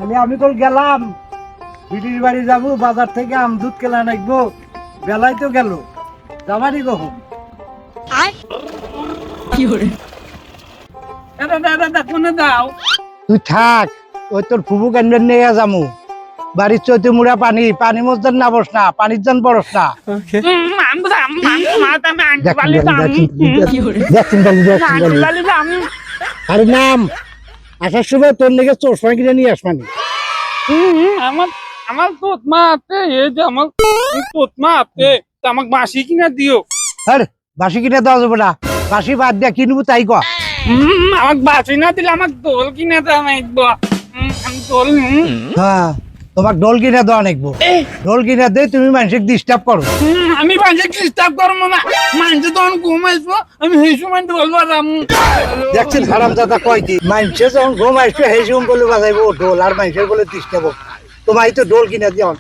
তাহলে আমি তো গেলাম বিটির বাড়ি যাবো, বাজার থেকে আম দুধ কেলা নাকবো, বেলায় তো গেল, যাবারই কখন? কোনে দাও তুই থাক, ওই তোর ফুবু কেন্দ্রের নিয়ে যামু। বাড়ির চৈতে মুড়া পানি, পানি মজদান না বস না, পানির জান বরস না। আরে নাম, আসার সময় তোর লেগে চশমা কিনে নিয়ে আসবানি। আমার আমার তোতমা আছে, এই যে আমার তোতমা আছে, আমাকে বাঁশি কিনা দিও। আরে বাসি কিনে দেওয়া যাবে না, বাসি বাদ দিয়া কিনবো তাই কর। আমাকে বাঁশি না দিলে আমাকে দোল কিনে দেওয়া নাইবো। আমি দোল হ্যাঁ, তোমার ডোল কিনে দেওয়া নাকবো। ডোল কিনে দে, তুমি মানুষকে ডিস্টার্ব করো। আমি বাঁশি ডিস্টার্ব করবো না, মানুষ তখন ঘুমাইছো, আমি সেই সময় দোল বাজাম। দেখছেন হারাম দাদা কয় কি, মানুষে যখন ঘুম আসবে সেই সময় বলে বাজাইবো ডোল, আর মানুষের বলে ডিস্টার্ব। তোমায় তো ডোল কিনে দিও।